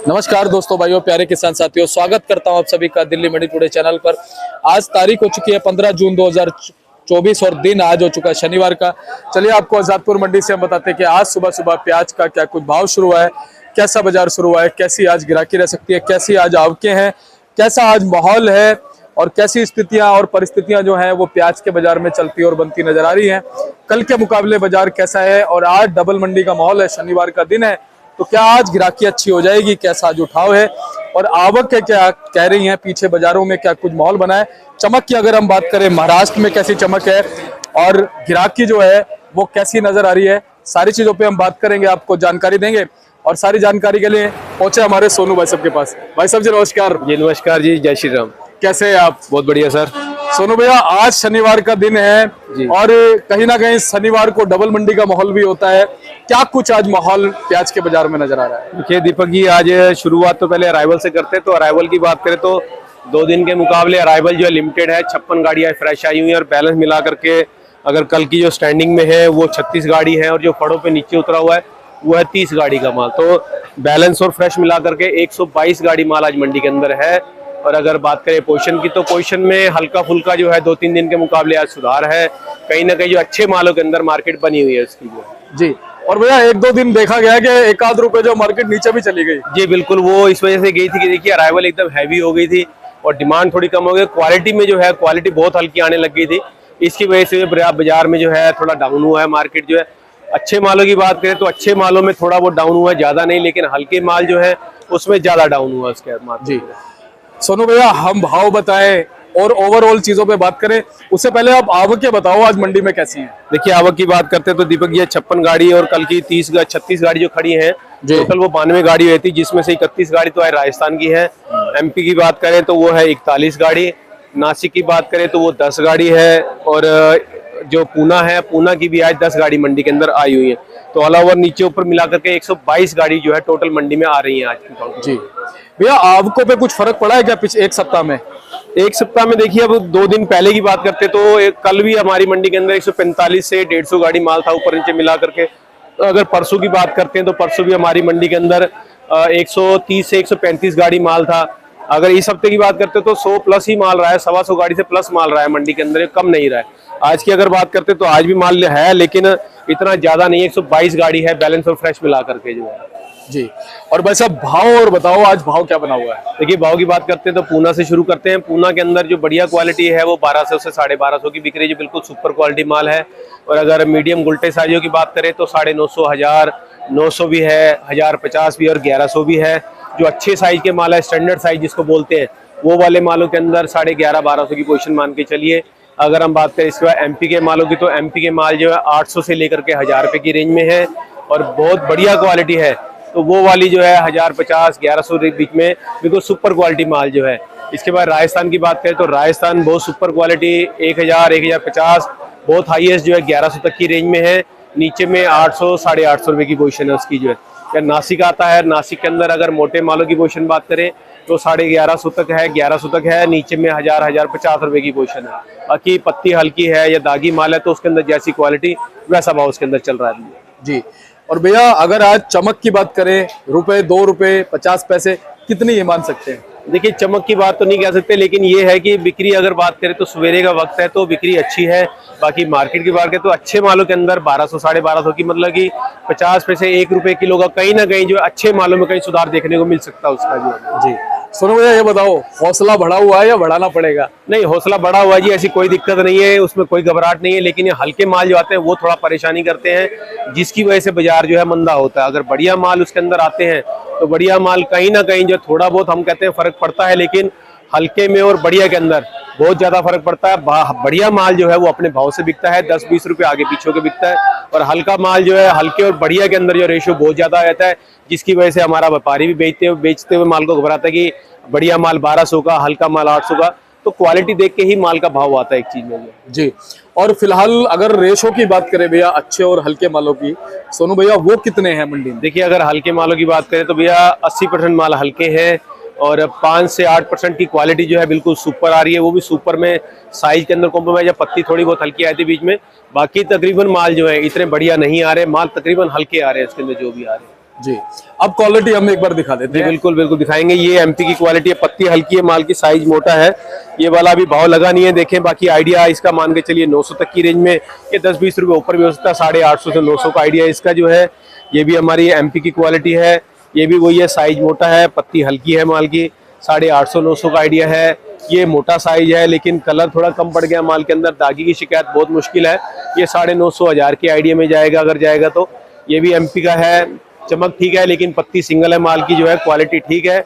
नमस्कार दोस्तों, भाइयों, प्यारे किसान साथियों, स्वागत करता हूं आप सभी का दिल्ली मंडी टुडे चैनल पर। आज तारीख हो चुकी है 15 जून 2024 और दिन आज हो चुका है शनिवार का। चलिए आपको आजादपुर मंडी से हम बताते हैं कि आज सुबह सुबह प्याज का क्या कुछ भाव शुरू हुआ है, कैसा बाजार शुरू हुआ है, कैसी आज गिराकी रह सकती है, कैसी आज आवकें हैं, कैसा आज माहौल है और कैसी स्थितियां और परिस्थितियां जो हैं वो प्याज के बाजार में चलती और बनती नजर आ रही हैं। कल के मुकाबले बाजार कैसा है और आज डबल मंडी का माहौल है, शनिवार का दिन है, तो क्या आज गिराकी अच्छी हो जाएगी, कैसा आज उठाव है और आवक के क्या कह रही हैं, पीछे बाजारों में क्या कुछ माहौल बना है। चमक की अगर हम बात करें, महाराष्ट्र में कैसी चमक है और गिराकी जो है वो कैसी नजर आ रही है, सारी चीजों पे हम बात करेंगे, आपको जानकारी देंगे। और सारी जानकारी के लिए पहुंचे हमारे सोनू भाई साहब के पास। भाई साहब जी नमस्कार। जी नमस्कार जी, जय श्री राम। कैसे हैं आप? बहुत बढ़िया सर। सोनू भैया, आज शनिवार का दिन है और कहीं ना कहीं शनिवार को डबल मंडी का माहौल भी होता है। क्या कुछ आज माहौल प्याज के बाजार में नजर आ रहा है? देखिए दीपक जी, आज शुरुआत तो पहले अराइवल से करते हैं। तो अराइवल की बात करें तो 2 दिन के मुकाबले अराइवल जो है लिमिटेड है। 56 गाड़ियां फ्रेश आई हुई है और बैलेंस मिला करके अगर कल की जो स्टैंडिंग में है वो 36 गाड़ी है और जो फड़ों पे नीचे उतरा हुआ है वो है 30 गाड़ी का माल। तो बैलेंस और फ्रेश मिला करके 122 गाड़ी माल आज मंडी के अंदर है। और अगर बात करें पोजीशन की, तो पोजीशन में हल्का फुल्का जो है 2-3 दिन के मुकाबले आज सुधार है। कहीं ना कहीं जो अच्छे मालों के अंदर मार्केट बनी हुई है उसकी जो है। जी, और भैया 1-2 दिन देखा गया कि 1-आध रुपए जो मार्केट नीचे भी चली गई। जी बिल्कुल, वो इस वजह से गई थी कि देखिए अराइवल एकदम हैवी हो गई थी और डिमांड थोड़ी कम हो गई। क्वालिटी में जो है क्वालिटी बहुत हल्की आने लग गई थी, इसकी वजह से बाजार में जो है थोड़ा डाउन हुआ है मार्केट जो है। अच्छे मालों की बात करें तो अच्छे मालों में थोड़ा वो डाउन हुआ है, ज्यादा नहीं, लेकिन हल्के माल जो है उसमें ज्यादा डाउन हुआ उसके बाद। जी सोनू भैया, हम भाव बताएं और ओवरऑल चीजों पे बात करें, उससे पहले आप आवक बताओ आज मंडी में कैसी है। देखिए आवक की बात करते हैं तो दीपक जी 56 गाड़ी और कल की 36 गाड़ी जो खड़ी है, टोटल वो 92 गाड़ी हुई थी, जिसमें से 31 गाड़ी तो है राजस्थान की है। एमपी की बात करें तो वो है 41 गाड़ी। नासिक की बात करें तो वो 10 गाड़ी है और जो पूना है, पूना की भी आज 10 गाड़ी मंडी के अंदर आई हुई है। तो ऑल ओवर नीचे ऊपर मिलाकर के 122 गाड़ी जो है टोटल मंडी में आ रही है आज की। जी भैया, आवकों पे कुछ फर्क पड़ा है क्या पिछले एक सप्ताह में? एक सप्ताह में देखिए, अब 2 दिन पहले की बात करते तो कल भी हमारी मंडी के अंदर 145 से 150 गाड़ी माल था ऊपर नीचे मिला करके। तो अगर परसों की बात करते हैं तो परसों भी हमारी मंडी के अंदर 130 से 135 गाड़ी माल था। अगर इस हफ्ते की बात करते तो 100 प्लस ही माल रहा है, 125 गाड़ी से प्लस माल रहा है मंडी के अंदर, कम नहीं रहा है। आज की अगर बात करते तो आज भी माल है लेकिन इतना ज्यादा नहीं है, 122 गाड़ी है बैलेंस और फ्रेश मिला करके जो है। जी, और भाई साहब भाव और बताओ, आज भाव क्या बना हुआ है? देखिए भाव की बात करते हैं तो पूना से शुरू करते हैं। पूना के अंदर जो बढ़िया क्वालिटी है वो 1200 से 1250 की बिक रही है, जो बिल्कुल सुपर क्वालिटी माल है। और अगर मीडियम गुलटे साइजों की बात करें तो 950, 1000, 900 भी है, 1050 भी और 1100 भी है। जो अच्छे साइज के माल है, स्टैंडर्ड साइज जिसको बोलते हैं, वो वाले मालों के अंदर 1150-1200 की पोजीशन मान के चलिए। अगर हम बात करें इसके बाद एमपी के मालों की, तो एमपी के माल जो है 800 से लेकर के 1000 रुपए की रेंज में है और बहुत बढ़िया क्वालिटी है। तो वो वाली जो है 1050-1100 के बीच में बिल्कुल सुपर क्वालिटी माल जो है। इसके बाद राजस्थान की बात करें तो राजस्थान बहुत सुपर क्वालिटी 1000, 1050, बहुत हाईएस्ट जो है 1100 तक की रेंज में है। नीचे में 800, 850 रुपए की पोजीशन है उसकी जो है। या नासिक आता है, नासिक के अंदर अगर मोटे मालों की पोजीशन बात करें तो 1150 तक है, 1100 तक है। नीचे में 1000, 1050 रुपए की पोजीशन है। बाकी पत्ती हल्की है या दागी माल है तो उसके अंदर जैसी क्वालिटी वैसा भाव उसके अंदर चल रहा है जी। और भैया अगर आज चमक की बात करें, रुपए 2 रुपए 50 पैसे कितनी ये मान सकते हैं? देखिए चमक की बात तो नहीं कह सकते, लेकिन ये है कि बिक्री अगर बात करें तो सवेरे का वक्त है तो बिक्री अच्छी है। बाकी मार्केट की बात करें तो अच्छे मालों के अंदर 1200, 1250 की, मतलब कि 50 पैसे 1 रुपए किलो का कहीं ना कहीं जो अच्छे मालों में कहीं सुधार देखने को मिल सकता है उसका जो। जी सुनो भैया, ये बताओ हौसला बढ़ा हुआ है या बढ़ाना पड़ेगा? नहीं, हौसला बढ़ा हुआ है जी, ऐसी कोई दिक्कत नहीं है, उसमें कोई घबराहट नहीं है। लेकिन ये हल्के माल जो आते हैं वो थोड़ा परेशानी करते हैं, जिसकी वजह से बाजार जो है मंदा होता है। अगर बढ़िया माल उसके अंदर आते हैं तो बढ़िया माल कहीं ना कहीं जो थोड़ा बहुत हम कहते हैं फर्क पड़ता है, लेकिन हल्के में और बढ़िया के अंदर बहुत ज्यादा फर्क पड़ता है। बढ़िया माल जो है वो अपने भाव से बिकता है, 10-20 रुपए आगे पीछे के बिकता है। और हल्का माल जो है हल्के और बढ़िया के अंदर जो रेशियो बहुत ज्यादा रहता है, जिसकी वजह से हमारा व्यापारी भी बेचते हुए माल को घबराता है कि बढ़िया माल 1200 का, हल्का माल 800 का। तो क्वालिटी देख के ही माल का भाव आता है एक चीज में जी। और फिलहाल अगर रेशो की बात करें भैया अच्छे और हल्के मालों की, सोनू भैया वो कितने हैं मंडी में? देखिए अगर हल्के मालों की बात करें तो भैया 80% माल हल्के हैं और 5 से 8% की क्वालिटी जो है बिल्कुल सुपर आ रही है। वो भी सुपर में साइज के अंदर कॉम्प्रोमाइज, या पत्ती थोड़ी बहुत हल्की आई थी बीच में। बाकी तकरीबन माल जो है इतने बढ़िया नहीं आ रहे, माल तकरीबन हल्के आ रहे हैं इसके अंदर जो भी आ रहे हैं। जी। अब क्वालिटी हम एक बार दिखा देते जी हैं। बिल्कुल बिल्कुल दिखाएंगे। ये एमपी की क्वालिटी है, पत्ती हल्की है, माल की साइज मोटा है। ये वाला अभी भाव लगा नहीं है, देखें। बाकी आइडिया इसका मान के चलिए 900 तक की रेंज में, ये 10-20 रुपए ऊपर भी हो सकता है। 850 से 900 का आइडिया इसका जो है। ये भी हमारी एमपी की क्वालिटी है, ये भी वही है, साइज मोटा है, पत्ती हल्की है माल की। 850-900 का आइडिया है। ये मोटा साइज है, लेकिन कलर थोड़ा कम पड़ गया माल के अंदर, दागी की शिकायत बहुत मुश्किल है। ये 950-1000 के आइडिया में जाएगा अगर जाएगा तो। ये भी एमपी का है, चमक ठीक है, लेकिन पत्ती सिंगल है माल की जो है, क्वालिटी ठीक है।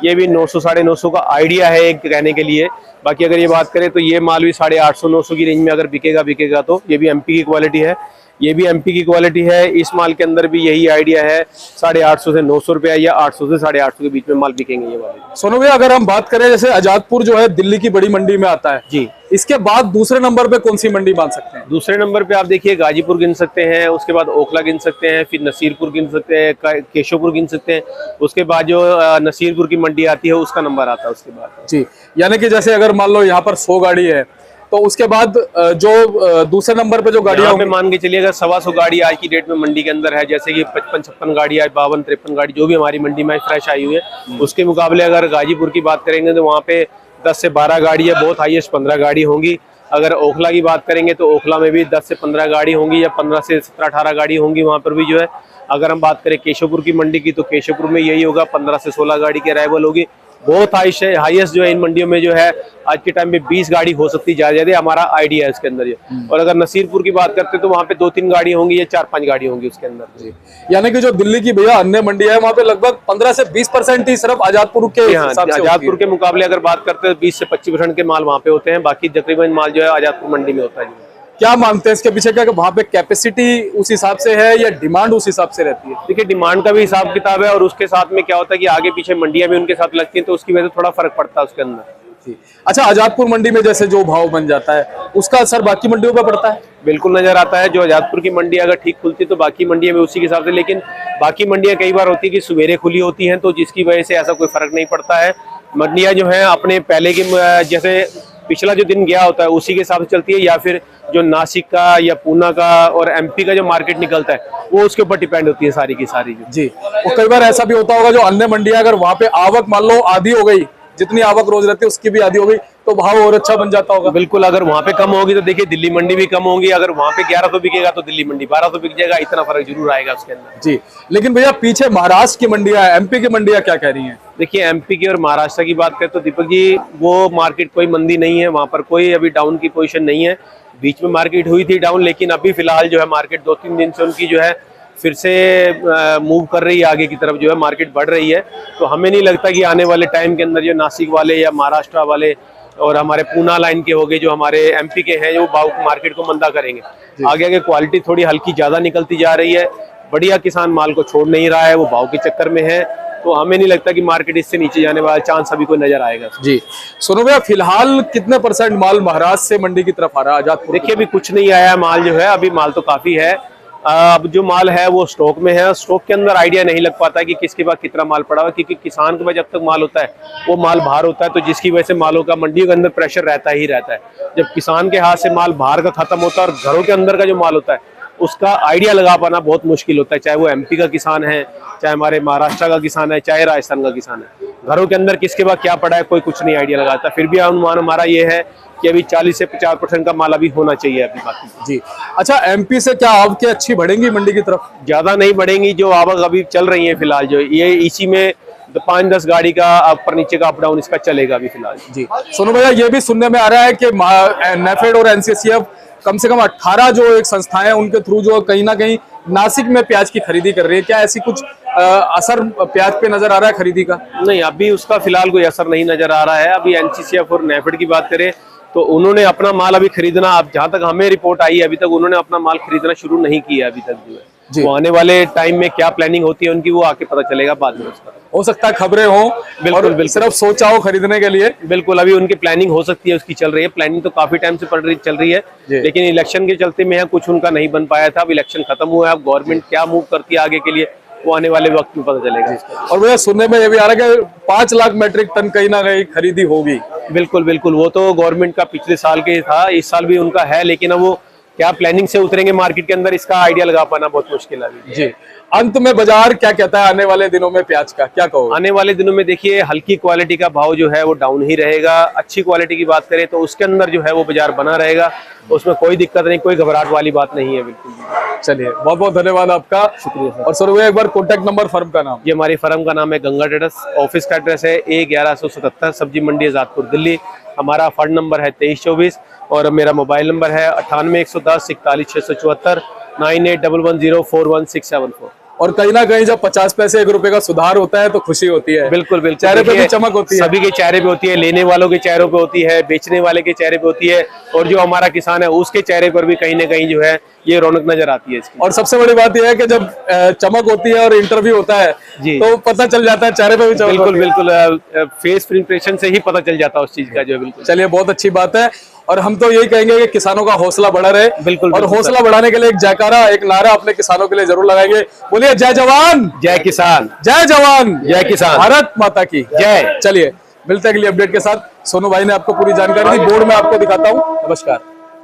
ये भी 900-950 का आइडिया है एक कहने के लिए। बाकी अगर ये बात करें तो ये माल भी 850-900 की रेंज में अगर बिकेगा तो। ये भी एमपी की क्वालिटी है, ये भी एमपी की क्वालिटी है। इस माल के अंदर भी यही आइडिया है, 850 से 900 रुपया या 800 से 850 के बीच में माल बिकेंगे ये वाले। सोनू भैया, अगर हम बात करें जैसे आजादपुर जो है दिल्ली की बड़ी मंडी में आता है जी, इसके बाद दूसरे नंबर पे कौन सी मंडी मान सकते हैं? दूसरे नंबर पे आप देखिए गाजीपुर गिन सकते हैं, उसके बाद ओखला गिन सकते हैं, फिर नसीरपुर गिन सकते हैं, केशवपुर गिन सकते हैं। उसके बाद जो नसीरपुर की मंडी आती है उसका नंबर आता है उसके बाद। जी, यानी कि जैसे अगर मान लो यहाँ पर 100 गाड़ी है तो उसके बाद जो दूसरे नंबर पे जो गाड़ियां पे मान के चलिए अगर 125 गाड़ी आज की डेट में मंडी के अंदर है, जैसे कि 55-56 गाड़ी आज, 52-53 गाड़ी जो भी हमारी मंडी में फ्रेश आई हुई है, उसके मुकाबले अगर गाजीपुर की बात करेंगे तो वहाँ पे 10 से 12 गाड़ी है, बहुत हाईएस्ट 15 गाड़ी होंगी। अगर ओखला की बात करेंगे तो ओखला में भी 10 से 15 गाड़ी होंगी या 15 से 17-18 गाड़ी होंगी वहाँ पर भी जो है। अगर हम बात करें केशवपुर की मंडी की तो केशवपुर में यही होगा, 15 से 16 गाड़ी की अराइवल होगी। बहुत हाईएस्ट जो है इन मंडियों में जो है आज के टाइम में 20 गाड़ी हो सकती है ज्यादा, हमारा आइडिया है इसके अंदर ये। और अगर नसीरपुर की बात करते हैं तो वहाँ पे 2-3 गाड़ी होंगी या 4-5 गाड़ी होंगी उसके अंदर। यानी कि जो दिल्ली की भैया अन्य मंडियां है वहाँ पे लगभग 15 से 20% ही सिर्फ आजादपुर के हिसाब से आजादपुर के मुकाबले अगर बात करते हैं 20 से 25% के माल वहाँ पे होते हैं, बाकी तकरीबन माल जो है आजादपुर मंडी में होता है। क्या मानते हैं इसके पीछे, क्या वहाँ पे कैपेसिटी उस हिसाब से है या डिमांड उस हिसाब से रहती है? देखिए डिमांड का भी हिसाब किताब है और उसके साथ में क्या होता है कि आगे पीछे मंडियां भी उनके साथ लगती हैं, तो उसकी वजह से थोड़ा फर्क पड़ता है उसके अंदर। अच्छा, आजादपुर मंडी में जैसे जो भाव बन जाता है उसका असर बाकी मंडियों पर पड़ता है? बिल्कुल नजर आता है। जो आजादपुर की मंडी अगर ठीक खुलती है तो बाकी मंडियां भी उसी के हिसाब से, लेकिन बाकी मंडियां कई बार होती है कि सवेरे खुली होती हैं, तो जिसकी वजह से ऐसा कोई फर्क नहीं पड़ता है। मंडियां जो है अपने पहले की जैसे पिछला जो दिन गया होता है उसी के हिसाब से चलती है, या फिर जो नासिक का या पूना का और एमपी का जो मार्केट निकलता है वो उसके ऊपर डिपेंड होती है सारी की सारी। जी, और कई बार ऐसा भी होता होगा जो अन्य मंडियां अगर वहाँ पे आवक मान लो आधी हो गई, जितनी आवक रोज रहती है उसकी भी आधी हो गई, तो भाव और अच्छा बन जाता होगा। बिल्कुल, अगर वहाँ पे कम होगी तो देखिए दिल्ली मंडी भी कम होगी। अगर वहाँ पे 1100 बिकेगा तो दिल्ली मंडी 1200 बिक जाएगा, इतना फर्क जरूर आएगा उसके अंदर। जी, लेकिन भैया पीछे महाराष्ट्र की मंडियां, एमपी की मंडियां क्या कह रही हैं? देखिए एमपी की और महाराष्ट्र की बात करें तो दीपक जी वो मार्केट कोई मंदी नहीं है, वहाँ पर कोई अभी डाउन की पोजीशन नहीं है। बीच में मार्केट हुई थी डाउन, लेकिन अभी फिलहाल जो है मार्केट 2-3 दिन से उनकी जो है फिर से मूव कर रही है आगे की तरफ, जो है मार्केट बढ़ रही है। तो हमें नहीं लगता कि आने वाले टाइम के अंदर जो नासिक वाले या महाराष्ट्र वाले और हमारे पूना लाइन के हो गए जो हमारे एमपी के हैं, जो भाव मार्केट को मंदा करेंगे। आगे आगे क्वालिटी थोड़ी हल्की ज्यादा निकलती जा रही है, बढ़िया किसान माल को छोड़ नहीं रहा है, वो भाव के चक्कर में है। तो हमें नहीं लगता कि मार्केट इससे नीचे जाने वाला चांस अभी कोई नजर आएगा। जी, सोनू भैया फिलहाल कितने % माल महाराष्ट्र से मंडी की तरफ आ रहा है आजादपुर? देखिए अभी कुछ नहीं आया माल जो है, अभी माल तो काफी है। अब जो माल है वो स्टॉक में है, स्टॉक के अंदर आइडिया नहीं लग पाता कि किसके पास कितना माल पड़ा हुआ, क्योंकि किसान के पास जब तक माल होता है वो माल बाहर होता है, तो जिसकी वजह से मालों का मंडियों के अंदर प्रेशर रहता ही रहता है। जब किसान के हाथ से माल बाहर का खत्म होता है और घरों के अंदर का जो माल होता है उसका आइडिया लगा पाना बहुत मुश्किल होता है, चाहे वो एमपी का किसान है, चाहे हमारे महाराष्ट्र का किसान है, चाहे राजस्थान का किसान है। घरों के अंदर किसके पास क्या पड़ा है कोई कुछ नहीं आइडिया लगाता। फिर भी अनुमान हमारा ये है कि अभी 40 से 50% का माल अभी होना चाहिए अभी बाकी। जी, अच्छा, एमपी से क्या आवक अच्छी बढ़ेंगी मंडी की तरफ? ज्यादा नहीं बढ़ेंगी, जो आवक अभी चल रही है फिलहाल जो ये इसी में 5-10 गाड़ी का ऊपर नीचे का अप डाउन इसका चलेगा अभी फिलहाल। जी, सोनू भैया ये भी सुनने में आ रहा है कि नेफेड और एनसीसीएफ कम से कम 18 जो एक संस्थाएं हैं उनके थ्रू जो कहीं ना कहीं नासिक में प्याज की खरीदी कर रही है, क्या ऐसी कुछ असर प्याज पे नजर आ रहा है खरीदी का? नहीं, अभी उसका फिलहाल कोई असर नहीं नजर आ रहा है। अभी एनसीसीएफ और नेफेड की बात करें तो उन्होंने अपना माल अभी खरीदना, अब जहां तक हमें रिपोर्ट आई है अभी तक उन्होंने अपना माल खरीदना शुरू नहीं किया अभी तक जो है। वो आने वाले टाइम में क्या प्लानिंग होती है उनकी वो आके पता चलेगा बाद में उसका। हो सकता है खबरें हो, बिल्कुल सिर्फ सोचा हो खरीदने के लिए। बिल्कुल, अभी उनकी प्लानिंग हो सकती है, उसकी चल रही है। प्लानिंग तो काफी टाइम से चल रही है, लेकिन इलेक्शन के चलते में कुछ उनका नहीं बन पाया था। अब इलेक्शन खत्म हुआ है, अब गवर्नमेंट क्या मूव करती है आगे के लिए वो आने वाले वक्त में पता चलेगा। और भैया सुनने में ये भी आ रहा है कि 5 लाख मीट्रिक टन कहीं ना कहीं खरीदी होगी। बिल्कुल बिल्कुल, वो तो गवर्नमेंट का पिछले साल के था, इस साल भी उनका है, लेकिन अब वो क्या प्लानिंग से उतरेंगे मार्केट के अंदर इसका आइडिया लगा पाना बहुत मुश्किल है। जी, अंत में बाजार क्या कहता है आने वाले दिनों में प्याज का, क्या कहो? आने वाले दिनों में देखिए हल्की क्वालिटी का भाव जो है वो डाउन ही रहेगा। अच्छी क्वालिटी की बात करें तो उसके अंदर जो है वो बाजार बना रहेगा, उसमें कोई दिक्कत नहीं, कोई घबराहट वाली बात नहीं है बिल्कुल। चलिए बहुत बहुत धन्यवाद आपका, शुक्रिया सर। और सर वो एक बार कॉन्टेक्ट नंबर, फर्म का नाम। ये हमारी फर्म का नाम है गंगा ट्रेडर्स, ऑफिस का एड्रेस है A1177 सब्जी मंडी आजादपुर दिल्ली। हमारा फंड नंबर है 2324 और मेरा मोबाइल नंबर है 98 110 41 674 9811041674। और कहीं ना कहीं जब 50 पैसे 1 रुपए का सुधार होता है तो खुशी होती है, बिल्कुल बिल्कुल, चेहरे पे भी देखिए, चमक होती है। सभी के चेहरे पे होती है, लेने वालों के चेहरों पे होती है, बेचने वाले के चेहरे पे होती है, और जो हमारा किसान है उसके चेहरे पर भी कहीं ना कहीं जो है ये रौनक नजर आती है इसकी। और सबसे बड़ी बात यह है कि जब चमक होती है और इंटरव्यू होता है जी। तो पता चल जाता है, चेहरे पे भी चमक बिल्कुल होती है। बिल्कुल, फेस इंप्रेशन से ही पता चल जाता है उस चीज का जो है। बिल्कुल चलिए बहुत अच्छी बात है, और हम तो यही कहेंगे कि किसानों का हौसला बढ़ा रहे। बिल्कुल, और बिल्कुल हौसला बढ़ाने के लिए एक जयकारा, एक नारा अपने किसानों के लिए जरूर लगाएंगे। बोलिए जय जवान, जय किसान, जय जवान, जय किसान, भारत माता की जय। चलिए मिलते हैं अगली अपडेट के साथ। सोनू भाई ने आपको पूरी जानकारी दी, बोर्ड में आपको दिखाता हूँ। नमस्कार।